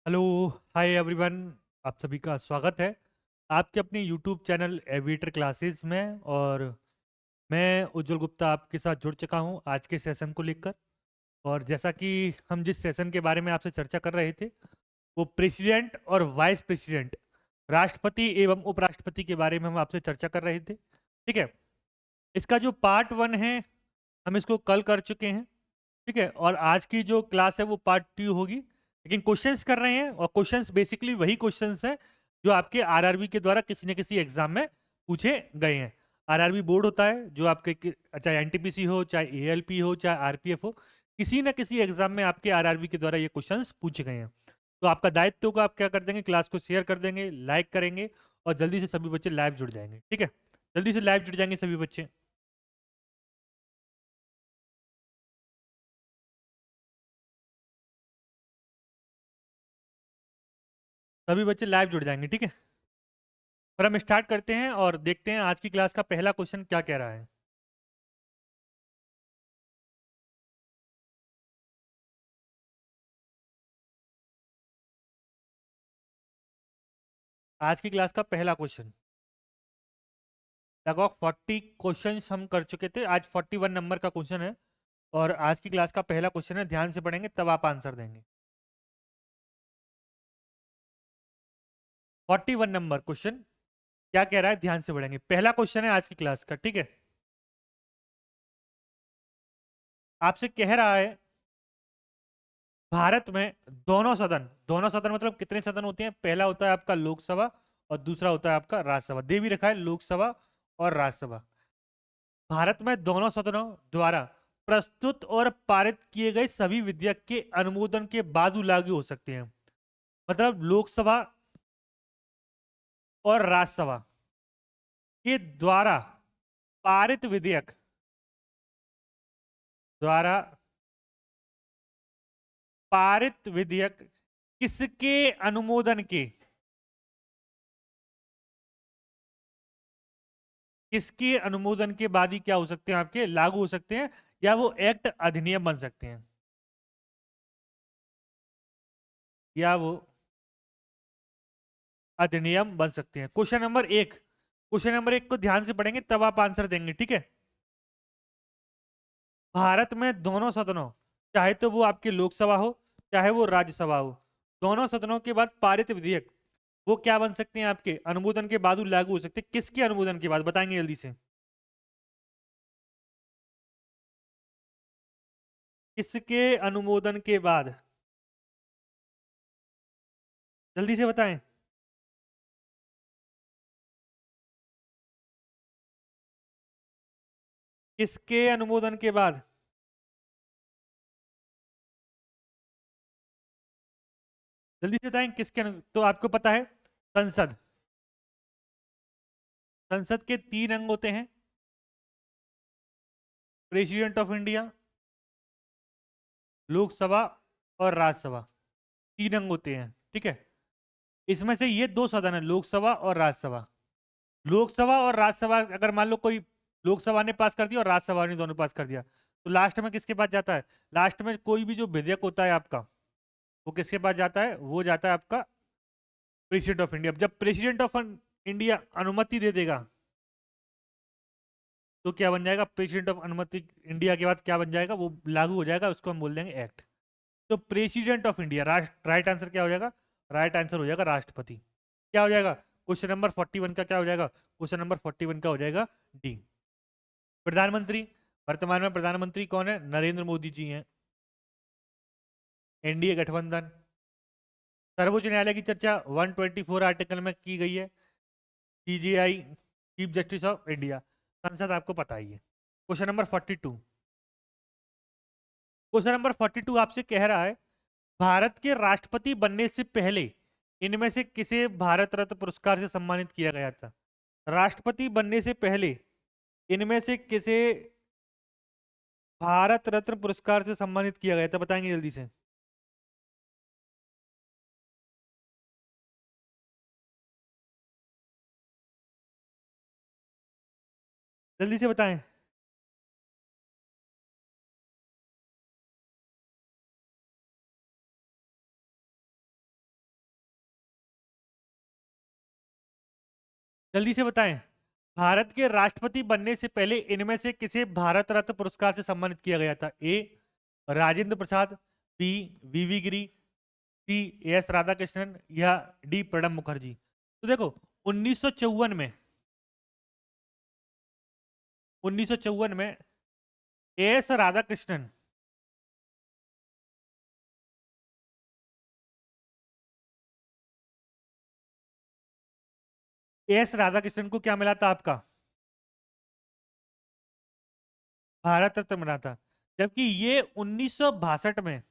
Hello. Hi everyone. आप सभी का स्वागत है आपके अपने यूट्यूब चैनल एविएटर क्लासेस में। और मैं उज्जवल गुप्ता आपके साथ जुड़ चुका हूं आज के सेशन को लेकर। और जैसा कि हम जिस सेशन के बारे में आपसे चर्चा कर रहे थे वो प्रेसिडेंट और वाइस प्रेसिडेंट, राष्ट्रपति एवं उपराष्ट्रपति के बारे में हम आपसे चर्चा कर रहे थे। ठीक है। इसका जो पार्ट 1 है हम इसको कल कर चुके हैं। ठीक है। और आज की जो क्लास है वो पार्ट 2 होगी, लेकिन क्वेश्चंस कर रहे हैं और क्वेश्चंस बेसिकली वही क्वेश्चंस हैं जो आपके आरआरबी के द्वारा किसी न किसी एग्जाम में पूछे गए हैं। आरआरबी बोर्ड होता है जो आपके चाहे एनटीपीसी हो, चाहे एएलपी हो, चाहे आरपीएफ हो, किसी न किसी एग्जाम में आपके आरआरबी के द्वारा ये क्वेश्चंस पूछे गए हैं। तो आपका दायित्व होगा, आप क्या कर देंगे, क्लास को शेयर कर देंगे, लाइक करेंगे और जल्दी से सभी बच्चे लाइव जुड़ जाएंगे। ठीक है। जल्दी से लाइव जुड़ जाएंगे सभी बच्चे। सभी बच्चे लाइव जुड़ जाएंगे। ठीक है। फिर हम स्टार्ट करते हैं और देखते हैं आज की क्लास का पहला क्वेश्चन क्या कह रहा है। आज की क्लास का पहला क्वेश्चन, लगभग 40 क्वेश्चंस हम कर चुके थे, आज 41 नंबर का क्वेश्चन है। और आज की क्लास का पहला क्वेश्चन है, ध्यान से पढ़ेंगे तब आप आंसर देंगे। 41 नंबर क्वेश्चन क्या कह रहा है, ध्यान से पढ़ेंगे। पहला क्वेश्चन है आज की क्लास का। ठीक है। आपसे कह रहा है भारत में दोनों सदन मतलब कितने सदन होते हैं। पहला होता है आपका लोकसभा और दूसरा होता है आपका राज्यसभा। दे भी रखा है लोकसभा और राज्यसभा। भारत में दोनों सदनों द्वारा प्रस्तुत और पारित किए गए सभी विधेयक के अनुमोदन के बाद लागू हो सकते हैं। मतलब लोकसभा और राज्यसभा के द्वारा पारित विधेयक द्वारा पारित विधेयक किसके अनुमोदन के, किसके अनुमोदन के बाद ही क्या हो सकते हैं, आपके लागू हो सकते हैं या वो एक्ट अधिनियम बन सकते हैं, या वो अधिनियम बन सकते हैं। क्वेश्चन नंबर 1 को ध्यान से पढ़ेंगे तब आप आंसर देंगे। ठीक है। भारत में दोनों सदनों, चाहे तो वो आपकी लोकसभा हो चाहे वो राज्यसभा हो, दोनों सदनों के बाद पारित विधेयक वो क्या बन सकते हैं, आपके अनुमोदन के बाद वो लागू हो सकते हैं। किसके अनुमोदन के बाद बताएंगे जल्दी से। किसके अनुमोदन के बाद, जल्दी से बताएं। किसके अनुमोदन के बाद, जल्दी से बताएं तो आपको पता है संसद। संसद के 3 अंग होते हैं, प्रेसिडेंट ऑफ इंडिया, लोकसभा और राज्यसभा। 3 अंग होते हैं। ठीक है। इसमें से ये 2 सदन है, लोकसभा और राज्यसभा। लोकसभा और राज्यसभा अगर मान लो कोई लोकसभा ने पास कर दिया और राज्यसभा ने दोनों पास कर दिया, तो लास्ट में किसके पास जाता है, लास्ट में कोई भी जो विधेयक होता है आपका वो किसके पास जाता है, वो जाता है आपका प्रेसिडेंट ऑफ इंडिया। जब प्रेसिडेंट ऑफ इंडिया अनुमति दे देगा तो क्या बन जाएगा, प्रेसिडेंट ऑफ अनुमति इंडिया के बाद क्या बन जाएगा, वो लागू हो जाएगा, उसको हम बोल देंगे एक्ट। तो president of India, right answer क्या हो जाएगा, राइट आंसर हो जाएगा राष्ट्रपति। क्या हो जाएगा, क्वेश्चन नंबर 41 का क्या हो जाएगा, क्वेश्चन नंबर 41 का हो जाएगा डी। प्रधानमंत्री, वर्तमान में प्रधानमंत्री कौन है, नरेंद्र मोदी जी हैं। एनडीए गठबंधन। सर्वोच्च न्यायालय की चर्चा 124 आर्टिकल में की गई है, CGI, chief justice of India. संसद आपको पता ही है। क्वेश्चन नंबर 42, क्वेश्चन नंबर 42 आपसे कह रहा है भारत के राष्ट्रपति बनने से पहले इनमें से किसे भारत रत्न पुरस्कार से सम्मानित किया गया था। राष्ट्रपति बनने से पहले इनमें से किसे भारत रत्न पुरस्कार से सम्मानित किया गया था, बताएंगे जल्दी से। जल्दी से बताएं। जल्दी से बताएं। भारत के राष्ट्रपति बनने से पहले इनमें से किसे भारत रत्न पुरस्कार से सम्मानित किया गया था? ए राजेंद्र प्रसाद, बी वीवी गिरी, सी एस राधाकृष्णन, या डी प्रणब मुखर्जी। तो देखो, 1954 में 1954 में एस राधाकृष्णन, एस राधाकृष्णन को क्या मिला था आपका? भारत रत्न मिला था। जबकि ये 1962 में,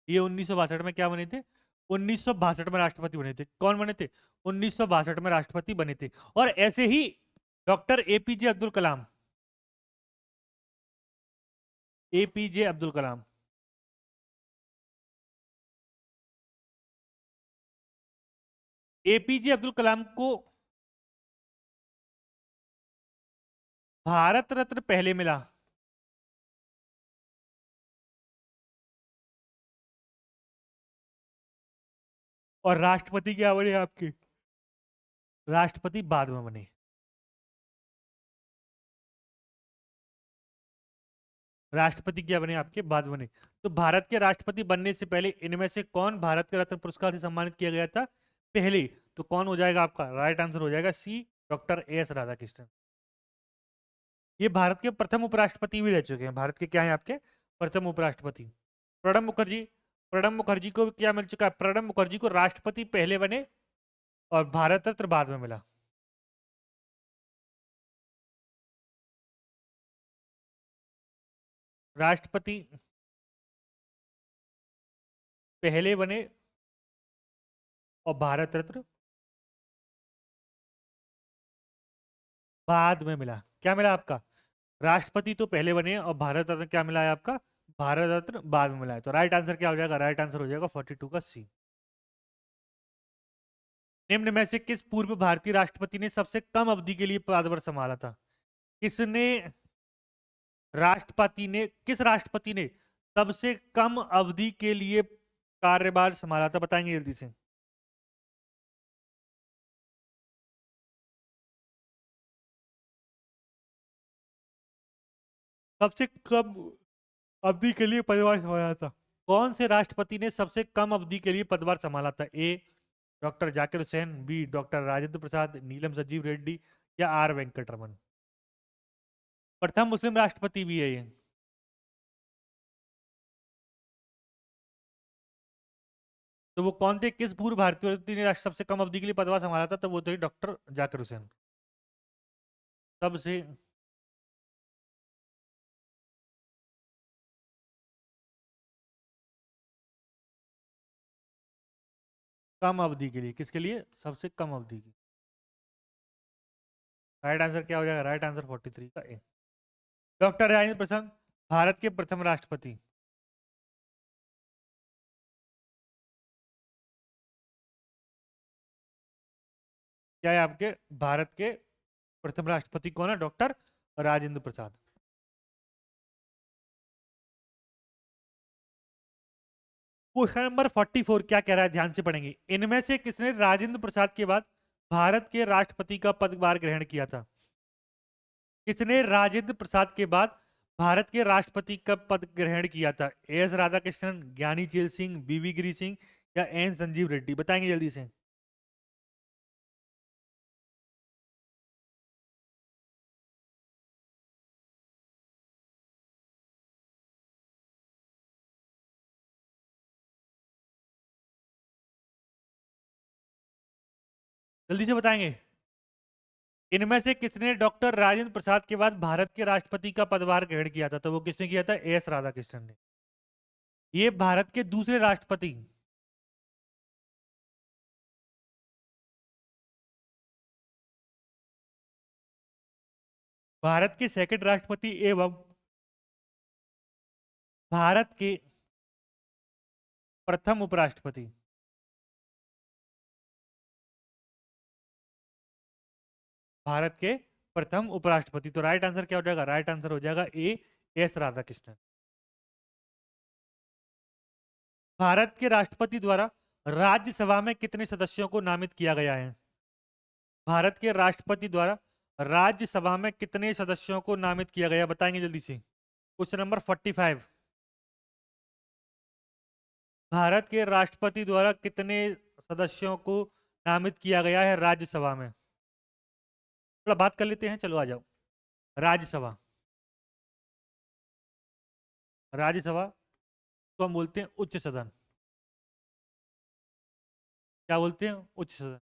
ये 1962 में क्या बने थे? 1962 में राष्ट्रपति बने थे। कौन बने थे? 1962 में राष्ट्रपति बने थे। और ऐसे ही doctor APJ Abdul Kalam, APJ Abdul Kalam, APJ Abdul Kalam को भारत रत्न पहले मिला। और राष्ट्रपति क्या बने आपके? राष्ट्रपति बाद में बने। राष्ट्रपति क्या बने आपके? बाद बने। तो भारत के राष्ट्रपति बनने से पहले इनमें से कौन भारत के रत्न पुरस्कार से सम्मानित किया गया था? पहले। तो कौन हो जाएगा आपका? राइट आंसर हो जाएगा सी, डॉक्टर एस राधाकृष्णन। ये भारत के प्रथम उपराष्ट्रपति भी रह चुके हैं। भारत के क्या है आपके? प्रथम उपराष्ट्रपति। प्रणब मुखर्जी, प्रणब मुखर्जी को क्या मिल चुका है? प्रणब मुखर्जी को राष्ट्रपति पहले बने और भारत रत्न बाद में मिला। राष्ट्रपति पहले बने और भारत रत्न बाद में मिला। क्या मिला आपका? राष्ट्रपति तो पहले बने और भारत रत्न क्या मिला है आपका? भारत रत्न बाद में मिला है। तो राइट आंसर क्या हो जाएगा? राइट आंसर हो जाएगा 42 का सी। निम्न में से किस पूर्व भारतीय राष्ट्रपति ने सबसे कम अवधि के लिए पदभार संभाला था? किसने किस राष्ट्रपति ने सबसे कम अवधि के लिए कार्यभार संभाला था? बताएंगे जल्दी से। सबसे कम अवधि के लिए पदभार संभाला था। कौन से राष्ट्रपति ने सबसे कम अवधि के लिए पदभार संभाला था? A doctor Zakir Hussain, B doctor Rajendra Prasad, Neelam Sanjiva Reddy, या आर वेंकटरमन। प्रथम मुस्लिम राष्ट्रपति भी है ये। तो वो कौन थे? किस पूर्व भारतीय व्यक्ति ने सबसे कम अवधि के लिए पदभार संभाला था? तो वो थे डॉक्टर जाकिर हुसैन। सबसे कम अवधि के लिए, किसके लिए? सबसे कम अवधि की। राइट आंसर क्या हो जाएगा? राइट आंसर 43 का ए। डॉक्टर राजेंद्र प्रसाद भारत के प्रथम राष्ट्रपति। क्या है आपके? भारत के प्रथम राष्ट्रपति कौन है? डॉक्टर राजेंद्र प्रसाद। क्वेश्चन नंबर 44 क्या कह रहा है? ध्यान से पढ़ेंगे। इनमें से किसने राजेंद्र प्रसाद के बाद भारत के राष्ट्रपति का पदभार ग्रहण किया था? किसने राजेंद्र प्रसाद के बाद भारत के राष्ट्रपति का पद ग्रहण किया था? एस राधाकृष्णन, ज्ञानी चेल सिंह, बीवी गिरी सिंह, या एन संजीव रेड्डी। बताएंगे जल्दी से। जल्दी से बताएंगे। इनमें से किसने डॉक्टर राजेंद्र प्रसाद के बाद भारत के राष्ट्रपति का पदभार ग्रहण किया था? तो वो किसने किया था? एस राधाकृष्णन ने। ये भारत के दूसरे राष्ट्रपति, भारत के सेकंड राष्ट्रपति एवं भारत के प्रथम उपराष्ट्रपति। भारत के प्रथम उपराष्ट्रपति। तो राइट आंसर क्या हो जाएगा? राइट आंसर हो जाएगा ए एस राधाकृष्णन। भारत के राष्ट्रपति द्वारा राज्यसभा में कितने सदस्यों को नामित किया गया है? भारत के राष्ट्रपति द्वारा राज्यसभा में कितने सदस्यों को नामित किया गया, बताएंगे जल्दी से। Question number 45। भारत के राष्ट्रपति द्वारा कितने सदस्यों को नामित किया गया है राज्यसभा में? थोड़ा बात कर लेते हैं, चलो आ जाओ। राज्यसभा, राज्यसभा को हम बोलते हैं उच्च सदन। क्या बोलते हैं? उच्च सदन।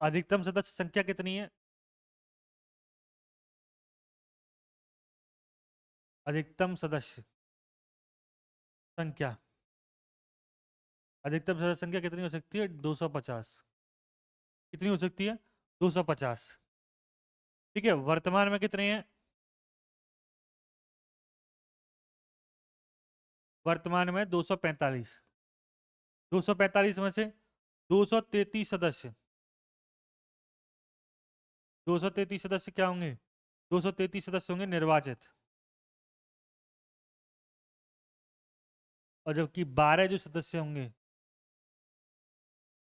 अधिकतम सदस्य संख्या कितनी है? अधिकतम सदस्य संख्या, अधिकतम सदस्य संख्या कितनी हो सकती है? 250। कितनी हो सकती है? 250। ठीक है, वर्तमान में कितने हैं? वर्तमान में 245। 245 में से 233 सदस्य, 233 सदस्य क्या होंगे? 233 सदस्य होंगे निर्वाचित, और जबकि 12 जो सदस्य होंगे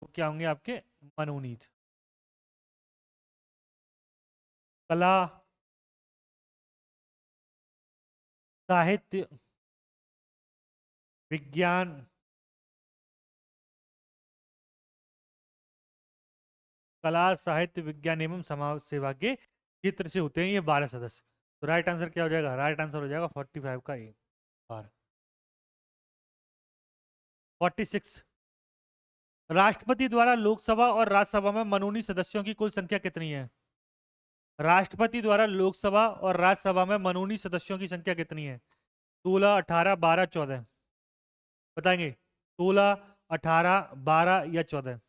वो क्या होंगे? आपके मनोनीत। कला, साहित्य, विज्ञान, कला साहित्य विज्ञान एवं समाज सेवा के क्षेत्र से होते हैं ये 12 सदस्य। तो राइट आंसर क्या हो जाएगा? राइट आंसर हो जाएगा 45 का ए बार। 46। राष्ट्रपति द्वारा लोकसभा और राज्यसभा में मनोनीत सदस्यों की कुल संख्या कितनी है? राष्ट्रपति द्वारा लोकसभा और राज्यसभा में मनोनीत सदस्यों की संख्या कितनी है? 16, 18, 12, 14? बताएंगे। 16, 18, 12 या 14?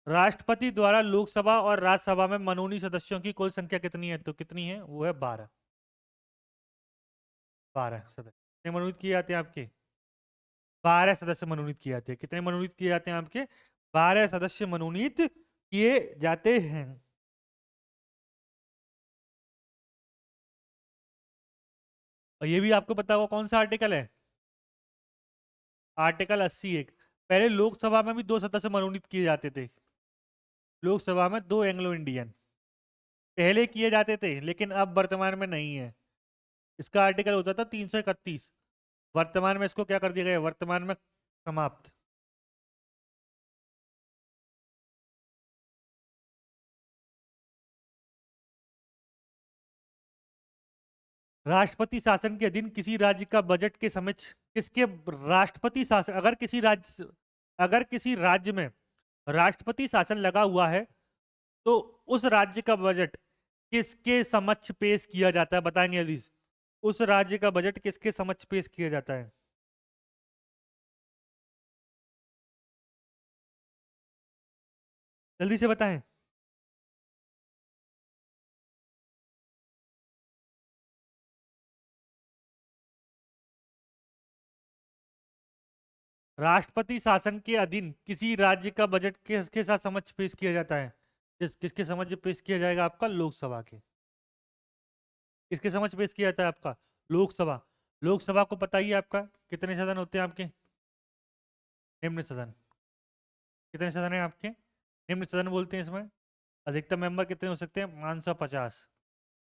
राष्ट्रपति द्वारा लोकसभा और राज्यसभा में मनोनीत सदस्यों की कुल संख्या कितनी है? तो कितनी है? वो है 12। 12 सदस्य कितने मनोनीत किए जाते हैं आपके? 12 सदस्य मनोनीत किए जाते हैं। कितने मनोनीत किए जाते हैं आपके? 12 सदस्य मनोनीत किए जाते हैं। और ये भी आपको पता होगा कौन सा आर्टिकल है? आर्टिकल 80(1). पहले लोकसभा में भी 2 सदस्य मनोनीत किए जाते थे। लोकसभा में 2 एंग्लो इंडियन पहले किए जाते थे, लेकिन अब वर्तमान में नहीं है। इसका आर्टिकल होता था 331। वर्तमान में इसको क्या कर दिया गया? वर्तमान में समाप्त। राष्ट्रपति शासन के अधीन किसी राज्य का बजट के समक्ष किसके राष्ट्रपति शासन, अगर किसी राज्य में राष्ट्रपति शासन लगा हुआ है तो उस राज्य का बजट किसके समक्ष पेश किया जाता है? बताएंगे यदि उस राज्य का बजट किसके समक्ष पेश किया जाता है? जल्दी से बताएं। राष्ट्रपति शासन के अधीन किसी राज्य का बजट किसके साथ समक्ष पेश किया जाता है? किसके समक्ष पेश किया जाएगा? आपका लोकसभा के। किसके समक्ष पेश किया जाता है? आपका लोकसभा। लोकसभा को पता ही है आपका कितने सदन होते हैं आपके? निम्न सदन। कितने सदन है आपके? निम्न सदन बोलते हैं इसमें। अधिकतम मेंबर कितने हो सकते हैं? 550।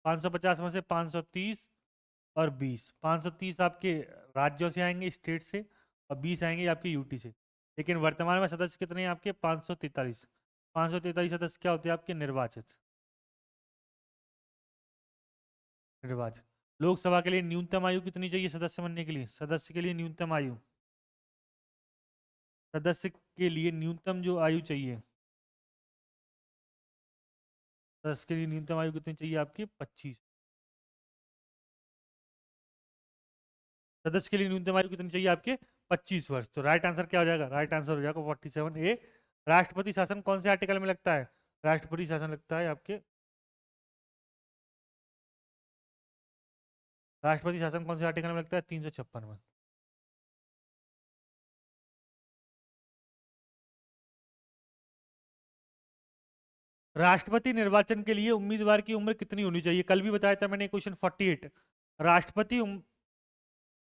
550 में से 530 और 20। 530 आपके राज्यों से आएंगे, स्टेट से, और 20 आएंगे आपके यूटी से। लेकिन वर्तमान में सदस्य कितने हैं आपके? 543। 543 सदस्य क्या होते हैं आपके? निर्वाचित। निर्वाचित। लोकसभा के लिए न्यूनतम आयु कितनी चाहिए सदस्य बनने के लिए? सदस्य के लिए न्यूनतम आयु, सदस्य के लिए न्यूनतम जो आयु चाहिए, सदस्य के लिए न्यूनतम आयु कितनी चाहिए आपकी? 25। सदस्य के लिए न्यूनतम आयु कितनी चाहिए आपके? 25 वर्ष। तो राइट आंसर क्या हो जाएगा? राइट आंसर हो जाएगा 47 ए। राष्ट्रपति शासन कौन से आर्टिकल में लगता है? राष्ट्रपति शासन लगता है आपके, राष्ट्रपति शासन कौन से आर्टिकल में लगता है? 356 में। राष्ट्रपति निर्वाचन के लिए उम्मीदवार की उम्र कितनी होनी चाहिए? कल भी बताया था मैंने क्वेश्चन 48। राष्ट्रपति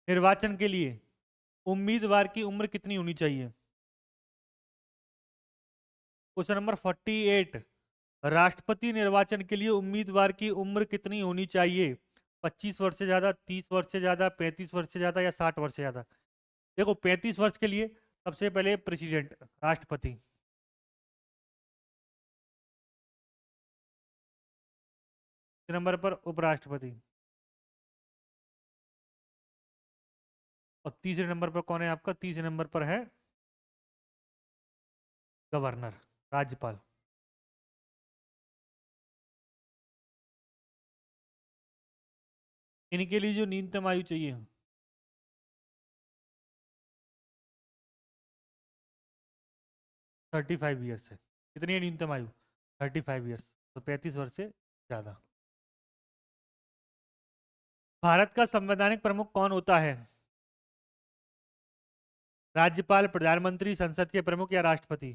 निर्वाचन के लिए उम्मीदवार की उम्र कितनी होनी चाहिए? क्वेश्चन नंबर 48, राष्ट्रपति निर्वाचन के लिए उम्मीदवार की उम्र कितनी होनी चाहिए? 25 वर्ष से ज्यादा, 30 वर्ष से ज्यादा, 35 वर्ष से ज्यादा या 60 वर्ष से ज्यादा? देखो 35 वर्ष के लिए सबसे पहले प्रेसिडेंट, राष्ट्रपति। नंबर पर उपराष्ट्रपति। और तीसरे नंबर पर कौन है आपका? तीसरे नंबर पर है गवर्नर, राज्यपाल। इनके लिए जो न्यूनतम आयु चाहिए 35 ईयर्स है। कितनी है न्यूनतम आयु? 35 ईयर्स, तो 35 वर्ष से ज्यादा। भारत का संवैधानिक प्रमुख कौन होता है? राज्यपाल, प्रधानमंत्री, संसद के प्रमुख या राष्ट्रपति?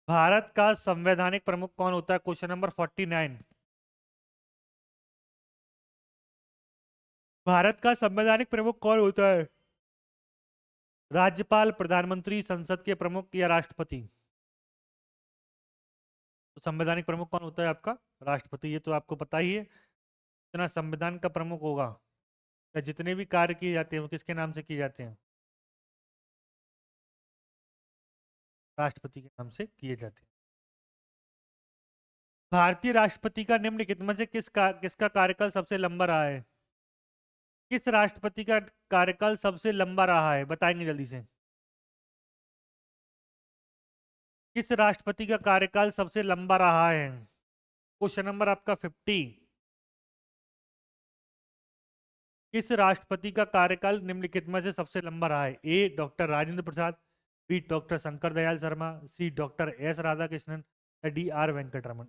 भारत का संवैधानिक प्रमुख कौन होता है? Question number 49। भारत का संवैधानिक प्रमुख कौन होता है? राज्यपाल, प्रधानमंत्री, संसद के प्रमुख या राष्ट्रपति? तो संवैधानिक प्रमुख कौन होता है आपका? राष्ट्रपति। ये तो आपको पता ही है। जितना संविधान का प्रमुख होगा या जितने भी कार्य किए जाते हैं वो किसके नाम से किए जाते हैं? राष्ट्रपति के नाम से किए जाते हैं। भारतीय राष्ट्रपति का निम्नलिखित में से किसका कार्यकाल सबसे लंबा रहा है? किस राष्ट्रपति का कार्यकाल सबसे लंबा रहा है? बताएंगे जल्दी से। किस राष्ट्रपति का कार्यकाल सबसे लंबा रहा है? क्वेश्चन नंबर आपका 50। किस राष्ट्रपति का कार्यकाल निम्नलिखित में से सबसे लंबा रहा है? ए डॉक्टर राजेंद्र प्रसाद, बी डॉक्टर शंकर दयाल शर्मा, सी डॉक्टर एस राधाकृष्णन या डी आर वेंकटरमन?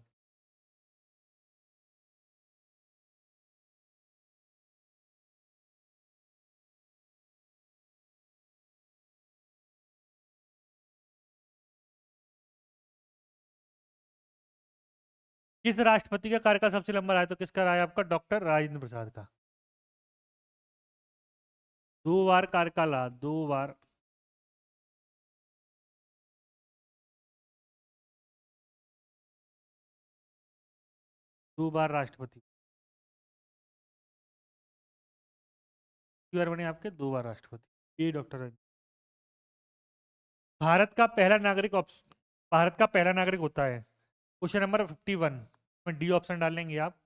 किस राष्ट्रपति का कार्यकाल सबसे लंबा रहा है? तो किसका रहा है आपका? डॉक्टर राजेंद्र प्रसाद का। 2 बार कार्यकाल रहा, 2 बार। दो बार राष्ट्रपति। 2 बार बने आपके, 2 बार राष्ट्रपति। ये डॉक्टर भारत का पहला नागरिक भारत का पहला नागरिक होता है। क्वेश्चन नंबर 51 में डी ऑप्शन डालेंगे आप।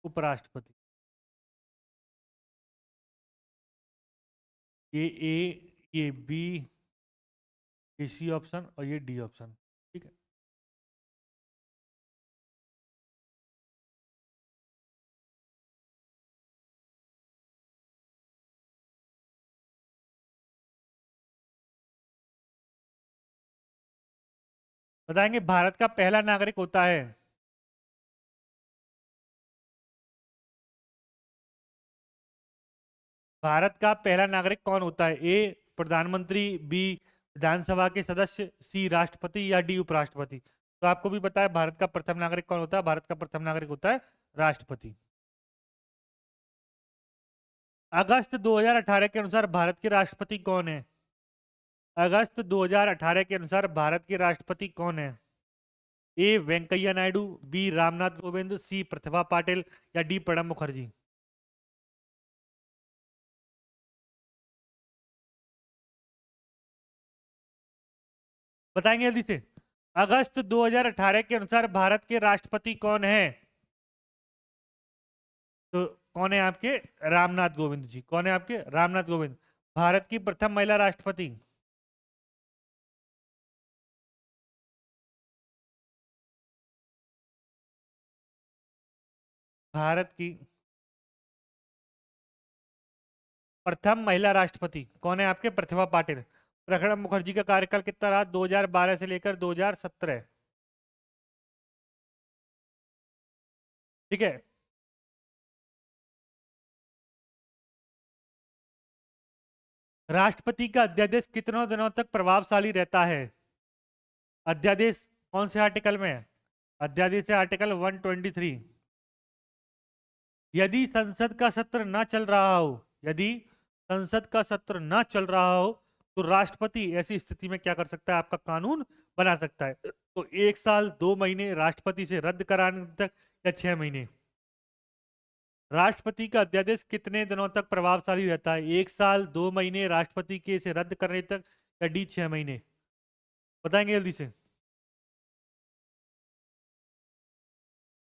उपराष्ट्रपति। ये ए, ये बी, ये सी ऑप्शन और ये डी ऑप्शन। ठीक है। बताएंगे भारत का पहला नागरिक होता है। भारत का पहला नागरिक कौन होता है? ए प्रधानमंत्री, बी विधानसभा के सदस्य, सी राष्ट्रपति या डी उपराष्ट्रपति? तो आपको भी पता है भारत का प्रथम नागरिक कौन होता है? भारत का प्रथम नागरिक होता है राष्ट्रपति। अगस्त 2018 के अनुसार भारत के राष्ट्रपति कौन है? अगस्त 2018 के अनुसार भारत के राष्ट्रपति कौन है? ए वेंकैया नायडू, बी रामनाथ कोविंद, सी प्रतिभा पाटिल या डी प्रणब मुखर्जी? बताएंगे जल्दी से। अगस्त 2018 के अनुसार भारत के राष्ट्रपति कौन है? तो कौन है आपके? रामनाथ कोविंद जी। कौन है आपके? रामनाथ कोविंद, भारत की प्रथम महिला राष्ट्रपति। भारत की प्रथम महिला राष्ट्रपति कौन है आपके? प्रतिभा पाटिल। प्रणब मुखर्जी का कार्यकाल कितना रहा? 2012 से लेकर 2017। ठीक है। राष्ट्रपति का अध्यादेश कितनों दिनों तक प्रभावशाली रहता है? अध्यादेश कौन से आर्टिकल में है? अध्यादेश है आर्टिकल 123। यदि संसद का सत्र न चल रहा हो, यदि संसद का सत्र न चल रहा हो, तो राष्ट्रपति ऐसी स्थिति में क्या कर सकता है? आपका कानून बना सकता है। तो 1 साल, 2 महीने राष्ट्रपति से रद्द कराने तक, या 6 महीने। राष्ट्रपति का अध्यादेश कितने दिनों तक प्रभावशाली रहता है? 1 साल, 2 महीने राष्ट्रपति के इसे रद्द करने तक, या डी 6 महीने? बताएंगे जल्दी से,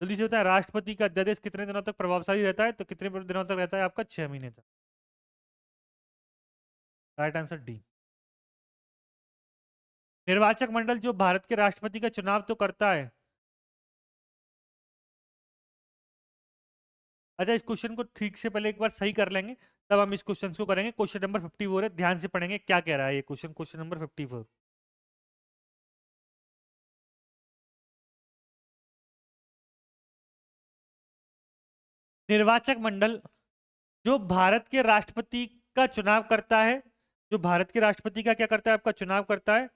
जल्दी से बताएं। राष्ट्रपति का अध्यादेश कितने दिनों तक प्रभावशाली रहता है? तो कितने दिनों तक रहता है आपका? 6 महीने तक। Right answer D. निर्वाचक मंडल जो भारत के राष्ट्रपति का चुनाव तो करता है। अच्छा, इस क्वेश्चन को ठीक से पहले एक बार सही कर लेंगे, तब हम इस क्वेश्चन को करेंगे। क्वेश्चन नंबर 54 है, ध्यान से पढ़ेंगे क्या कह रहा है ये क्वेश्चन। क्वेश्चन नंबर 54, निर्वाचक मंडल जो भारत के राष्ट्रपति का चुनाव करता है, जो भारत के राष्ट्रपति का क्या करता है? आपका चुनाव करता है,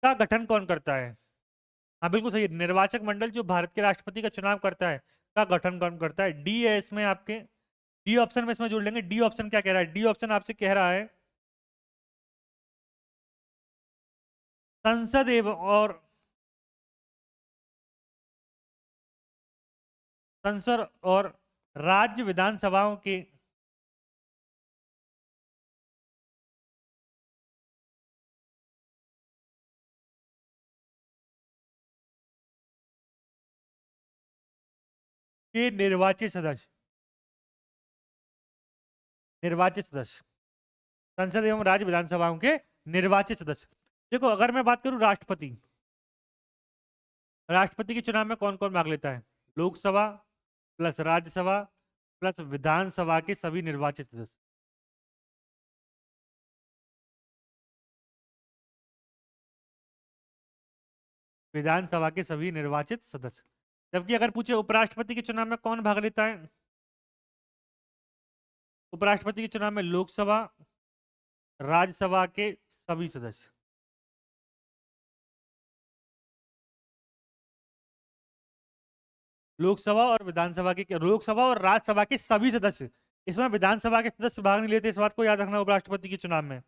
का गठन कौन करता है? हाँ बिल्कुल सही है। निर्वाचक मंडल जो भारत के राष्ट्रपति का चुनाव करता है, का गठन कौन करता है? डी है इसमें आपके। डी ऑप्शन में इसमें जोड़ लेंगे। डी ऑप्शन क्या कह रहा है? डी ऑप्शन आपसे कह रहा है संसद एवं और संसद और राज्य विधानसभाओं के निर्वाचित सदस्य, निर्वाचित सदस्य, संसद एवं राज्य विधानसभाओं के निर्वाचित सदस्य। देखो, अगर मैं बात करूं राष्ट्रपति, राष्ट्रपति के चुनाव में कौन कौन भाग लेता है? लोकसभा प्लस राज्यसभा प्लस विधानसभा के सभी निर्वाचित सदस्य। विधानसभा के सभी निर्वाचित सदस्य। जबकि अगर पूछे उपराष्ट्रपति के चुनाव में कौन भाग लेता है? उपराष्ट्रपति के चुनाव में लोकसभा, राज्यसभा के सभी सदस्य। लोकसभा और विधानसभा के, लोकसभा और राज्यसभा के सभी सदस्य। इसमें विधानसभा के सदस्य भाग नहीं लेते, इस बात को याद रखना उपराष्ट्रपति के चुनाव में।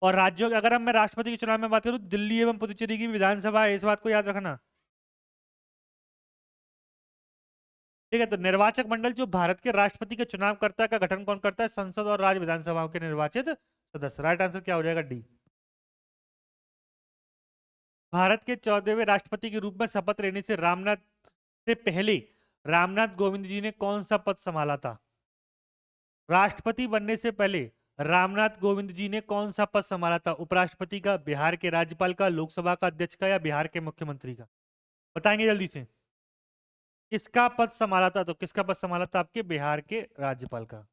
और राज्यों के, अगर हम मैं राष्ट्रपति के चुनाव में बात करूं, दिल्ली एवं पुदुचेरी की विधानसभा है, इस बात को याद रखना। ठीक है, तो निर्वाचक मंडल जो भारत के राष्ट्रपति के चुनाव करता है, का गठन कौन करता है? संसद और राज्य विधानसभाओं के निर्वाचित सदस्य। राइट आंसर क्या हो जाएगा? डी। भारत के 14वें राष्ट्रपति के रूप में शपथ लेने से पहले रामनाथ कोविंद जी ने कौन सा पद संभाला था? राष्ट्रपति बनने से पहले रामनाथ कोविंद जी ने कौन सा पद संभाला था? उपराष्ट्रपति का, बिहार के राज्यपाल का, लोकसभा का अध्यक्ष का, या बिहार के मुख्यमंत्री का? बताएंगे जल्दी से, किसका पद संभाला था? तो किसका पद संभाला था? आपके बिहार के राज्यपाल का।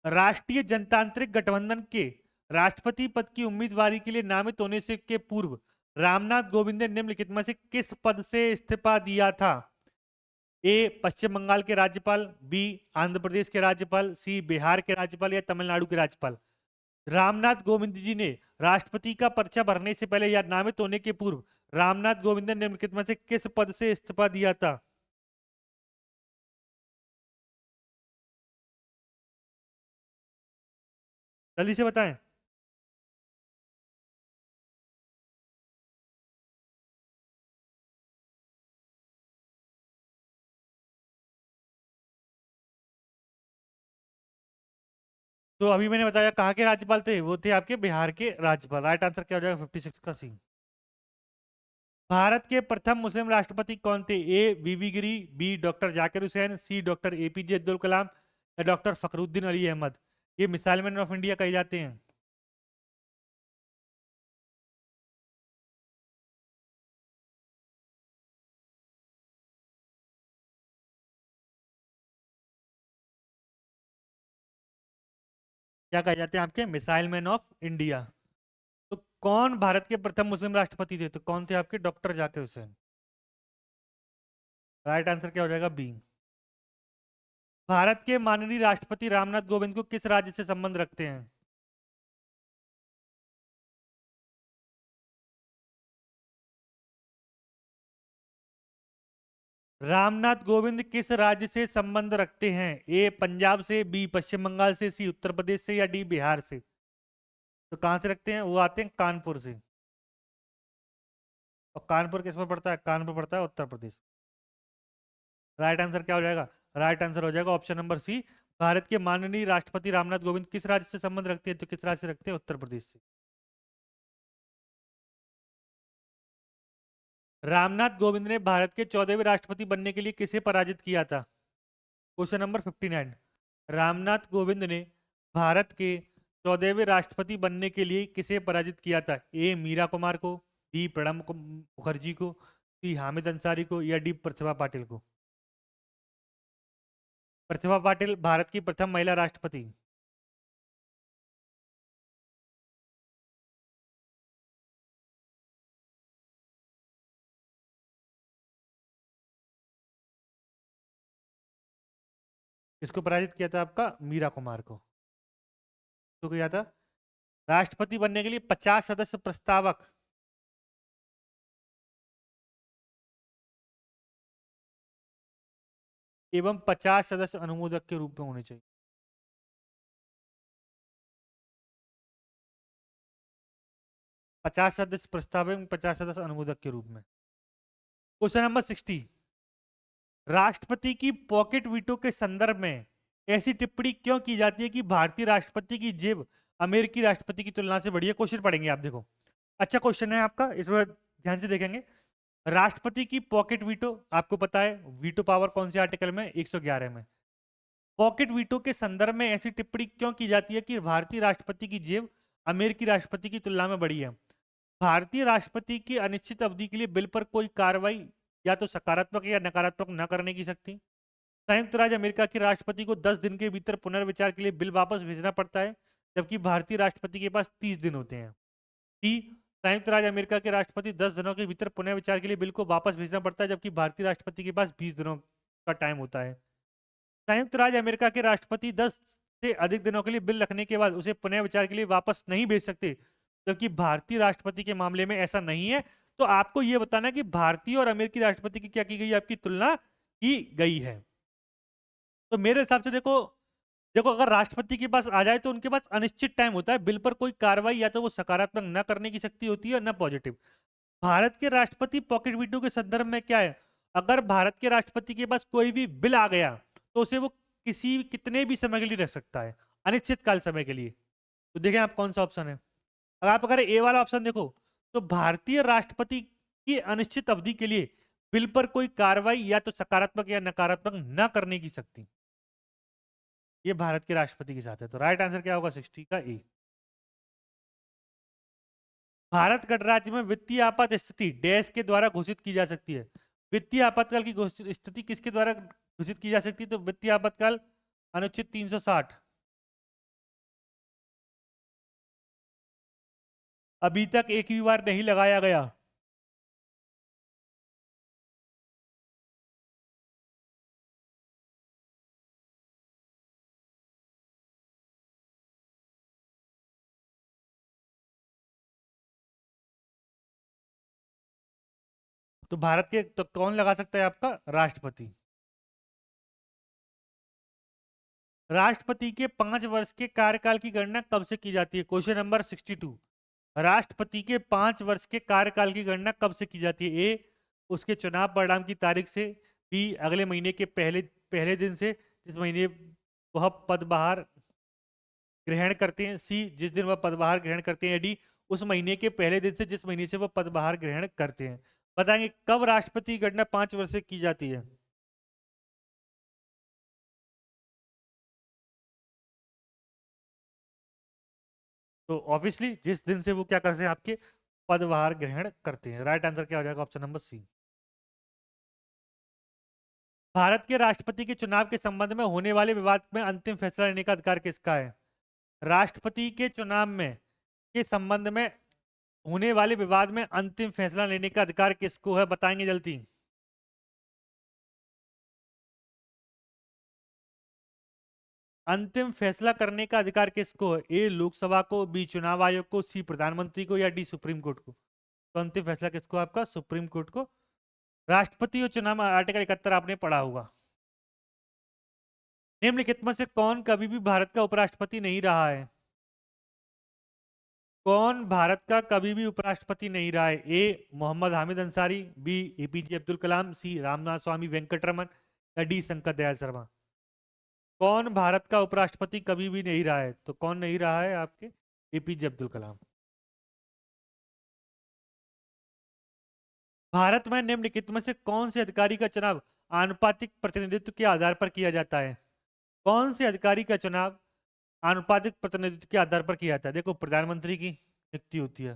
राष्ट्रीय जनतांत्रिक गठबंधन के राष्ट्रपति पद की उम्मीदवारी के लिए नामित होने से के पूर्व रामनाथ कोविंद ने निम्नलिखित में से किस पद से इस्तीफा दिया था? ए पश्चिम बंगाल के राज्यपाल, बी आंध्र प्रदेश के राज्यपाल, सी बिहार के राज्यपाल, या तमिलनाडु के राज्यपाल। रामनाथ कोविंद जी ने राष्ट्रपति का पर्चा भरने से पहले या नामित होने के पूर्व रामनाथ कोविंद ने निम्नलिखित में से किस पद से इस्तीफा दिया था? जल्दी से बताएं। तो अभी मैंने बताया कहाँ के राज्यपाल थे, वो थे आपके बिहार के राज्यपाल। राइट आंसर क्या हो जाएगा? 56 का सी। भारत के प्रथम मुस्लिम राष्ट्रपति कौन थे? ए वीवी गिरी, बी डॉक्टर जाकिर हुसैन, सी डॉक्टर एपीजे अब्दुल कलाम, या डॉक्टर फखरुद्दीन अली अहमद। ये मिसाइल मैन ऑफ इंडिया कहे जाते हैं। क्या कहे जाते हैं? आपके मिसाइल मैन ऑफ इंडिया। तो कौन भारत के प्रथम मुस्लिम राष्ट्रपति थे? तो कौन थे? आपके doctor Zakir Hussain. Right answer क्या हो जाएगा? बी। भारत के माननीय राष्ट्रपति रामनाथ कोविंद को किस राज्य से संबंध रखते हैं? रामनाथ कोविंद किस राज्य से संबंध रखते हैं? ए पंजाब से, बी पश्चिम बंगाल से, सी उत्तर प्रदेश से, या डी बिहार से? तो कहां से रखते हैं? वो आते हैं कानपुर से। और कानपुर किस में पड़ता है? कानपुर पड़ता है उत्तर प्रदेश। राइट आंसर क्या हो जाएगा? राइट आंसर हो जाएगा ऑप्शन नंबर सी। भारत के माननीय राष्ट्रपति रामनाथ कोविंद किस राज्य से संबंध रखते हैं? तो किस राज्य से रखते हैं? उत्तर प्रदेश से। रामनाथ कोविंद ने भारत के 14वें राष्ट्रपति बनने के लिए किसे पराजित किया था? Question number 59। रामनाथ कोविंद ने भारत के 14वें राष्ट्रपति बनने के लिए किसे पराजित किया था? ए मीरा कुमार को, बी प्रणब मुखर्जी को, सी हामिद अंसारी को, या डी प्रतिभा पाटिल को? प्रतिभा पाटिल भारत की प्रथम महिला राष्ट्रपति। किसको पराजित किया था? आपका मीरा कुमार को। तो किया था राष्ट्रपति बनने के लिए 50 सदस्य प्रस्तावक एवं 50 सदस्य अनुमोदक के रूप में होने चाहिए। 50 सदस्य प्रस्तावक एवं 50 सदस्य अनुमोदक के रूप में। Question number 60। राष्ट्रपति की पॉकेट वीटो के संदर्भ में ऐसी टिप्पणी क्यों की जाती है कि भारतीय राष्ट्रपति की जेब अमेरिकी राष्ट्रपति की तुलना से बड़ी है? क्वेश्चन पढ़ेंगे आप, देखो अच्छा क्वेश्चन है आपका, इस बार ध्यान से देखेंगे। राष्ट्रपति की पॉकेट वीटो, आपको पता है वीटो पावर कौन से आर्टिकल में? 111 में। पॉकेट वीटो के संदर्भ में ऐसी टिप्पणी क्यों की जाती है कि भारतीय राष्ट्रपति की जेब अमेरिकी राष्ट्रपति की तुलना में बड़ी है? भारतीय राष्ट्रपति की अनिश्चित अवधि के लिए बिल पर कोई कार्रवाई या तो सकारात्मक या नकारात्मक न करने की शक्ति। संयुक्त राज्य अमेरिका के राष्ट्रपति को 10 दिन के भीतर पुनर्विचार के लिए बिल वापस भेजना पड़ता है, जबकि भारतीय राष्ट्रपति के पास 30 दिन होते हैं। डी संयुक्त राज्य अमेरिका के राष्ट्रपति 10 दिनों के भीतर पुनर्विचार के लिए बिल को वापस भेजना पड़ता है, जबकि भारतीय राष्ट्रपति के पास 20 दिनों का टाइम होता है। संयुक्त राज्य अमेरिका के राष्ट्रपति 10 से अधिक दिनों के लिए बिल रखने के बाद उसे पुनः विचार के लिए वापस नहीं भेज सकते, जबकि भारतीय राष्ट्रपति के मामले में ऐसा नहीं है। तो आपको यह बताना है कि भारतीय और अमेरिकी राष्ट्रपति की क्या की गई है? आपकी तुलना की गई है। तो मेरे हिसाब से देखो देखो अगर राष्ट्रपति के पास आ जाए तो उनके पास अनिश्चित टाइम होता है, बिल पर कोई कार्रवाई या तो वो सकारात्मक न करने की शक्ति होती है न पॉजिटिव। भारत के राष्ट्रपति पॉकेट वीटो के संदर्भ में क्या है? अगर भारत के राष्ट्रपति के पास कोई भी बिल आ गया तो उसे वो कितने भी समय के लिए रख सकता है, अनिश्चित काल समय के लिए। तो देखें आप कौन सा ऑप्शन है। अगर ए वाला ऑप्शन देखो तो भारतीय राष्ट्रपति की अनिश्चित अवधि के लिए बिल पर कोई कार्रवाई या तो सकारात्मक या नकारात्मक न करने की शक्ति, ये भारत के राष्ट्रपति के साथ है। तो राइट आंसर क्या होगा? 60 का ए। भारत गणराज्य में वित्तीय आपात स्थिति डैश के द्वारा घोषित की जा सकती है। वित्तीय आपातकाल की स्थिति किसके द्वारा घोषित की जा सकती है? तो वित्तीय आपातकाल अनुच्छेद 360 अभी तक एक भी बार नहीं लगाया गया। तो भारत के तो कौन लगा सकता है? आपका राष्ट्रपति। राष्ट्रपति के 5 वर्ष के कार्यकाल की गणना कब से की जाती है? Question number 62। राष्ट्रपति के 5 वर्ष के कार्यकाल की गणना कब से की जाती है? ए उसके चुनाव परिणाम की तारीख से, बी अगले महीने के पहले पहले दिन से जिस महीने वह पदभार ग्रहण करते हैं, सी जिस दिन वह पदभार ग्रहण करते हैं, डी उस महीने के पहले दिन से जिस महीने से वह पदभार ग्रहण करते हैं। बताएंगे कब राष्ट्रपति की गणना 5 वर्ष से की जाती है? तो ऑब्वियसली जिस दिन से वो क्या करते हैं? आपके पदभार ग्रहण करते हैं। राइट आंसर क्या हो जाएगा? Option number C. भारत के राष्ट्रपति के चुनाव के संबंध में होने वाले विवाद में अंतिम फैसला लेने का अधिकार किसका है? राष्ट्रपति के चुनाव में के संबंध में होने वाले विवाद में अंतिम फैसला लेने का अधिकार किसको है? बताएंगे जल्दी। अंतिम फैसला करने का अधिकार किसको है? ए लोकसभा को, बी चुनाव आयोग को, सी प्रधानमंत्री को, या डी सुप्रीम कोर्ट को? तो अंतिम फैसला किसको? आपका सुप्रीम कोर्ट को राष्ट्रपति और चुनाव में आर्टिकल 71 आपने पढ़ा होगा। निम्नलिखित में से कौन कभी भी भारत का उपराष्ट्रपति नहीं रहा है? कौन भारत का कभी भी उपराष्ट्रपति नहीं रहा है? ए मोहम्मद हामिद अंसारी, बी एपीजे अब्दुल कलाम, सी रामनाथ स्वामी वेंकटरमन, या डी शंकर दयाल शर्मा। कौन भारत का उपराष्ट्रपति कभी भी नहीं रहा है? तो कौन नहीं रहा है आपके? एपीजे अब्दुल कलाम। भारत में निम्नलिखित में से कौन से अधिकारी का चुनाव आनुपातिक प्रतिनिधित्व के आधार पर किया जाता है? कौन से अधिकारी का चुनाव आनुपातिक प्रतिनिधित्व के आधार पर किया जाता है? देखो, प्रधानमंत्री की नियुक्ति होती है,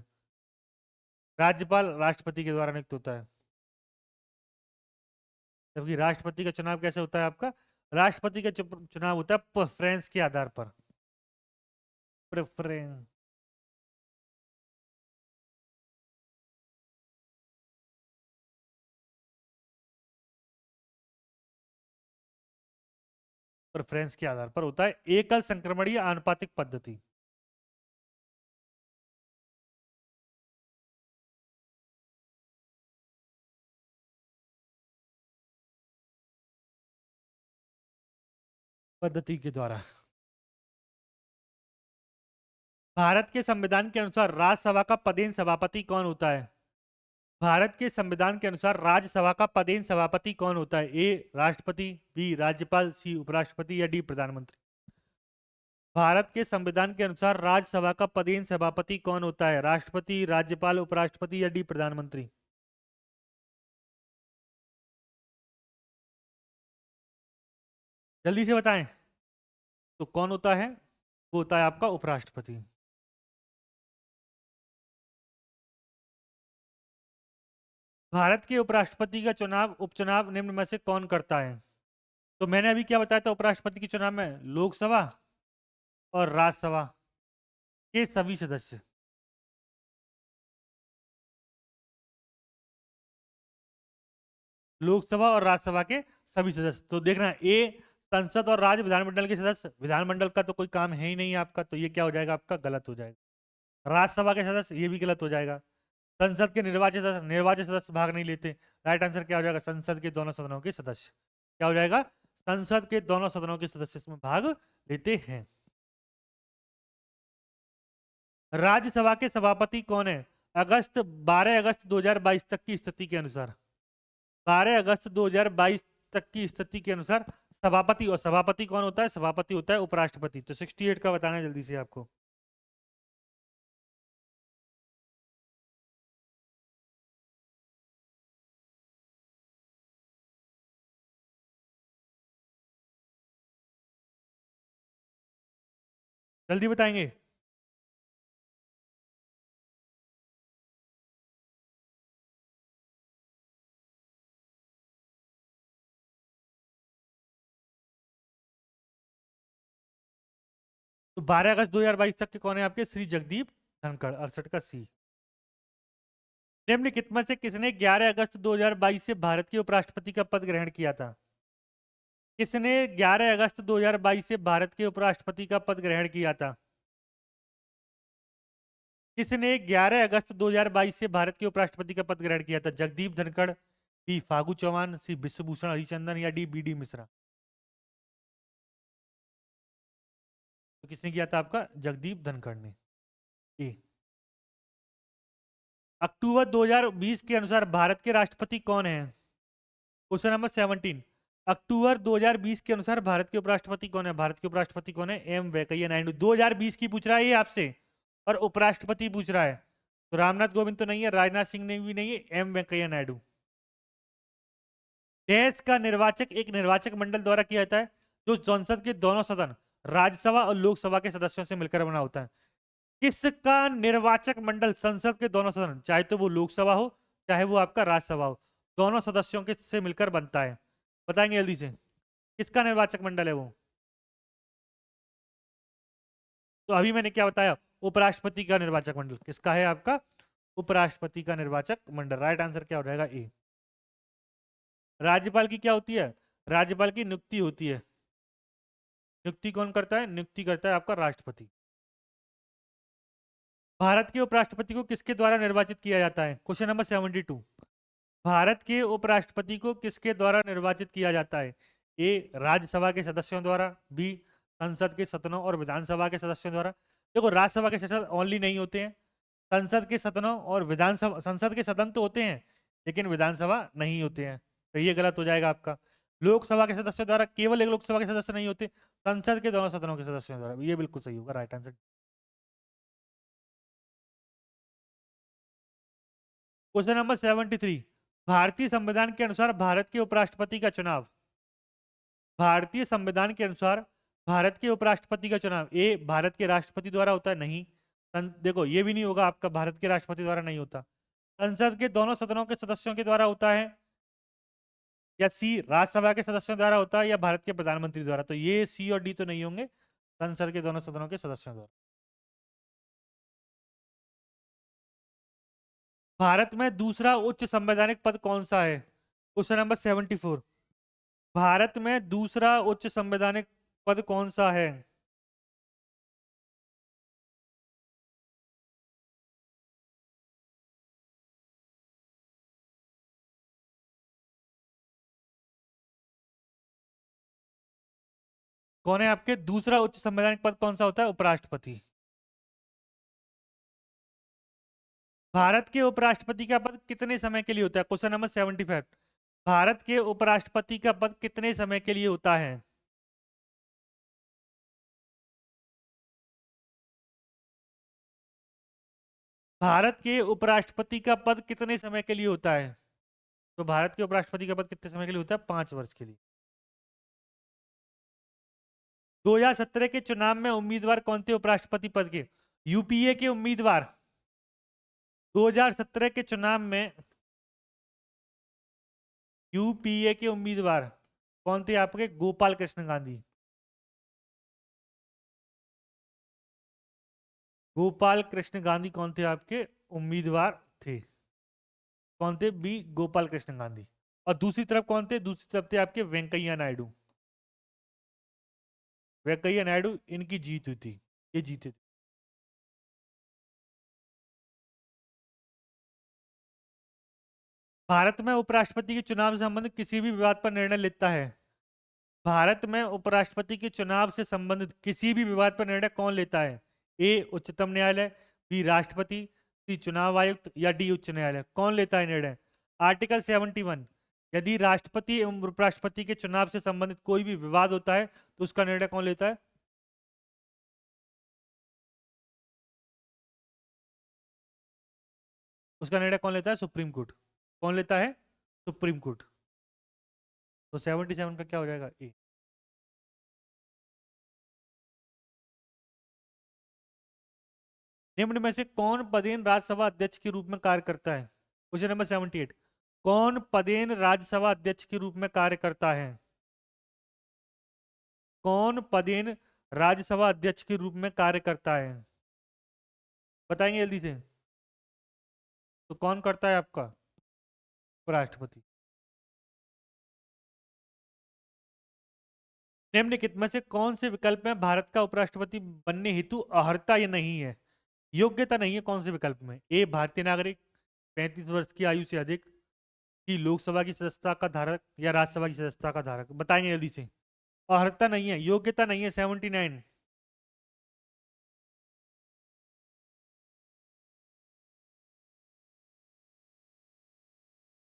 राज्यपाल राष्ट्रपति के द्वारा नियुक्त होता है, जबकि राष्ट्रपति का चुनाव कैसे होता है आपका? राष्ट्रपति का चुनाव होता है प्रेफरेंस के आधार पर। प्रेफरेंस प्रेफरेंस के आधार पर होता है, एकल संक्रमणीय आनुपातिक पद्धति। पद्धति के द्वारा। भारत के संविधान के अनुसार राज्यसभा का पदेन सभापति कौन होता है? भारत के संविधान के अनुसार राज्यसभा का पदेन सभापति कौन होता है? ए राष्ट्रपति, बी राज्यपाल, सी उपराष्ट्रपति, या डी प्रधानमंत्री। भारत के संविधान के अनुसार राज्यसभा का पदेन सभापति कौन होता है? राष्ट्रपति, राज्यपाल, उपराष्ट्रपति, या डी प्रधानमंत्री। जल्दी से बताएं। तो कौन होता है? वो होता है आपका उपराष्ट्रपति। भारत के उपराष्ट्रपति का चुनाव उपचुनाव निम्न में से कौन करता है? तो मैंने अभी क्या बताया था, उपराष्ट्रपति के चुनाव में लोकसभा और राज्यसभा के सभी सदस्य। लोकसभा और राज्यसभा के सभी सदस्य। तो देखना, ए संसद और राज्य विधानमंडल के सदस्य। विधानमंडल का तो कोई काम है ही नहीं आपका, तो ये क्या हो जाएगा आपका? गलत हो जाएगा। राज्यसभा के सदस्य, ये भी गलत हो जाएगा। संसद के निर्वाचित सदस्य भाग नहीं लेते। राइट आंसर क्या हो जाएगा? संसद के दोनों सदनों के सदस्य। क्या हो जाएगा? संसद के दोनों सदनों के सदस्य इसमें भाग लेते हैं। राज्यसभा के सभापति कौन है? 12 अगस्त 2022 तक की स्थिति के अनुसार, 12 अगस्त 2022 तक की स्थिति के अनुसार सभापति, और सभापति कौन होता है? सभापति होता है उपराष्ट्रपति। तो 68 का बताना है जल्दी से आपको। जल्दी बताएंगे। तो 12 अगस्त 2022 तक के कौन है आपके? श्री जगदीप धनखड़, 68 का सी। निम्नलिखित में से किसने 11 अगस्त 2022 से भारत के उपराष्ट्रपति का पद ग्रहण किया था? किसने 11 अगस्त 2022 से भारत के उपराष्ट्रपति का पद ग्रहण किया था? किसने 11 अगस्त 2022 से भारत के उपराष्ट्रपति का पद ग्रहण किया था? जगदीप धनखड़, बी फागू चौहान, सी विश्वभूषण हरिचंदन, या डी बी डी मिश्रा। तो किसने किया था आपका? जगदीप धनखड़ ने। ए अक्टूबर 2020 के अनुसार भारत के राष्ट्रपति कौन है? Question number 17। अक्टूबर 2020 के अनुसार भारत के उपराष्ट्रपति कौन है? भारत के उपराष्ट्रपति कौन है? एम वेंकैया नायडू। 2020 की पूछ रहा है ये आपसे, और उपराष्ट्रपति पूछ रहा है। तो रामनाथ कोविंद तो नहीं है, राजनाथ सिंह ने भी नहीं है, एम वेंकैया नायडू। देश का निर्वाचक एक निर्वाचक मंडल द्वारा किया जाता है, जो संसद के दोनों सदन, राज्यसभा और लोकसभा के सदस्यों से मिलकर बना होता है। किसका निर्वाचक मंडल संसद के दोनों सदन, चाहे तो वो लोकसभा हो चाहे वो आपका राज्यसभा हो, दोनों सदस्यों के से मिलकर बनता है? बताएंगे जल्दी से, किसका निर्वाचक मंडल है वो? तो अभी मैंने क्या बताया, उपराष्ट्रपति का निर्वाचक मंडल। किसका है आपका? उपराष्ट्रपति का निर्वाचक मंडल। राइट आंसर क्या हो जाएगा? ए। राज्यपाल की क्या होती है? राज्यपाल की नियुक्ति होती है। नियुक्ति कौन करता है? नियुक्ति करता है आपका राष्ट्रपति। भारत के उपराष्ट्रपति को किसके द्वारा निर्वाचित किया जाता है? Question number 72। भारत के उपराष्ट्रपति को किसके द्वारा निर्वाचित किया जाता है? ए राज्यसभा के सदस्यों द्वारा, बी संसद के सदनों और विधानसभा के सदस्यों द्वारा। देखो राज्यसभा के सदस्य ओनली नहीं होते हैं, संसद के सदनों और विधानसभा, संसद के सदन तो होते हैं लेकिन विधानसभा नहीं होते हैं, तो ये गलत हो जाएगा आपका। लोकसभा के सदस्यों द्वारा, केवल एक लोकसभा के सदस्य नहीं होते, संसद के दोनों सदनों के सदस्यों द्वारा, ये बिल्कुल सही होगा, राइट आंसर। क्वेश्चन नंबर 73, भारतीय संविधान के अनुसार भारत के उपराष्ट्रपति का चुनाव, भारतीय संविधान के अनुसार भारत के उपराष्ट्रपति का चुनाव ए भारत के राष्ट्रपति द्वारा होता है, नहीं। देखो ये भी नहीं होगा आपका, भारत के राष्ट्रपति द्वारा नहीं होता। संसद के दोनों सदनों के सदस्यों के द्वारा होता है, या सी राज्यसभा के सदस्यों द्वारा होता है, या भारत के प्रधानमंत्री द्वारा। तो ये सी और डी तो नहीं होंगे, संसद के दोनों सदनों के सदस्यों द्वारा। भारत में दूसरा उच्च संवैधानिक पद कौन सा है? क्वेश्चन नंबर 74, भारत में दूसरा उच्च संवैधानिक पद कौन सा है? कौन है आपके दूसरा उच्च संवैधानिक पद कौन सा होता है? उपराष्ट्रपति। भारत के उपराष्ट्रपति का पद कितने समय के लिए होता है? क्वेश्चन नंबर 75, भारत के उपराष्ट्रपति का पद कितने समय के लिए होता है? भारत के उपराष्ट्रपति का पद कितने समय के लिए होता है? तो भारत के उपराष्ट्रपति का पद कितने समय के लिए होता है? 5 वर्ष के लिए। 2017 के चुनाव में उम्मीदवार कौन थे उपराष्ट्रपति पद के? यूपीए के उम्मीदवार 2017 के चुनाव में यूपीए के उम्मीदवार कौन थे आपके? गोपाल कृष्ण गांधी। गोपाल कृष्ण गांधी कौन थे आपके उम्मीदवार थे? कौन थे? बी गोपाल कृष्ण गांधी। और दूसरी तरफ कौन थे? दूसरी तरफ थे आपके वेंकैया नायडू। वेंकैया नायडू, इनकी जीत हुई थी, ये जीते थे। भारत में उपराष्ट्रपति के चुनाव से संबंधित किसी भी विवाद पर निर्णय लेता है? भारत में उपराष्ट्रपति के चुनाव से संबंधित किसी भी विवाद पर निर्णय कौन लेता है? ए उच्चतम न्यायालय, बी राष्ट्रपति, सी चुनाव आयुक्त, या डी उच्च न्यायालय। कौन लेता है निर्णय? आर्टिकल 71, यदि राष्ट्रपति एवं उपराष्ट्रपति के चुनाव से संबंधित कोई भी विवाद होता है तो उसका निर्णय कौन लेता है? उसका निर्णय कौन लेता है? Supreme court. कौन लेता है? Supreme court. तो 77 का क्या हो जाएगा? ए। निम्न में से कौन पदेन राज्यसभा अध्यक्ष के रूप में कार्य करता है? क्वेश्चन नंबर 78, कौन पदेन राज्यसभा अध्यक्ष के रूप में कार्य करता है? कौन पदेन राज्यसभा अध्यक्ष के रूप में कार्य करता है? बताएंगे जल्दी से। तो कौन करता है आपका? उपराष्ट्रपति। निम्नलिखित में से कौन से विकल्प में भारत का उपराष्ट्रपति बनने हेतु अर्हता या नहीं है, योग्यता नहीं है? कौन से विकल्प में? ए भारतीय नागरिक, 35 वर्ष की आयु से अधिक, की लोकसभा की सदस्यता का धारक, या राज्यसभा की सदस्यता का धारक। बताएंगे जल्दी से। अर्हता नहीं है, योग्यता नहीं है, 79।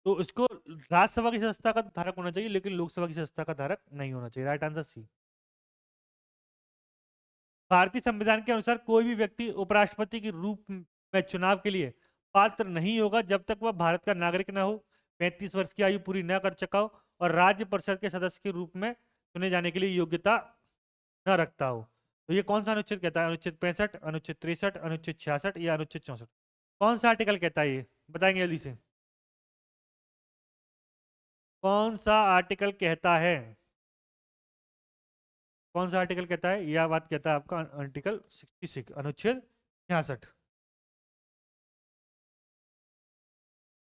तो इसको राज्यसभा की सदस्यता का धारक होना चाहिए लेकिन लोकसभा की सदस्यता का धारक नहीं होना चाहिए, राइट आंसर सी। भारतीय संविधान के अनुसार कोई भी व्यक्ति उपराष्ट्रपति के रूप में चुनाव के लिए पात्र नहीं होगा जब तक वह भारत का नागरिक न हो, 35 वर्ष की आयु पूरी न कर चुका हो और राज्य परिषद के सदस्य के रूप में चुने जाने के लिए योग्यता न रखता हो। तो ये कौन सा अनुच्छेद कहता है? अनुच्छेद 65, अनुच्छेद 63, अनुच्छेद 66 या अनुच्छेद 64? कौन सा आर्टिकल कहता है? ये बताएंगे जल्दी से। कौन सा आर्टिकल कहता है? कौन सा आर्टिकल कहता है? यह बात कहता है आपका आर्टिकल 66, अनुच्छेद 66।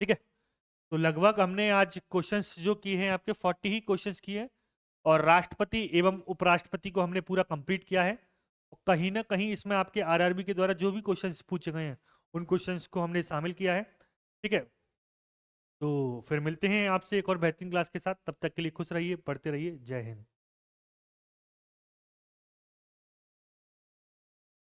ठीक है, तो लगभग हमने आज क्वेश्चंस जो किए हैं आपके 40 ही क्वेश्चंस किए हैं और राष्ट्रपति एवं उपराष्ट्रपति को हमने पूरा कंप्लीट किया है। कहीं ना कहीं इसमें आपके आरआरबी के द्वारा जो भी क्वेश्चंस पूछे गए हैं उन क्वेश्चंस को हमने शामिल किया है। ठीक है, तो फिर मिलते हैं आपसे एक और बेहतरीन क्लास के साथ। तब तक के लिए खुश रहिए, पढ़ते रहिए। जय हिंद।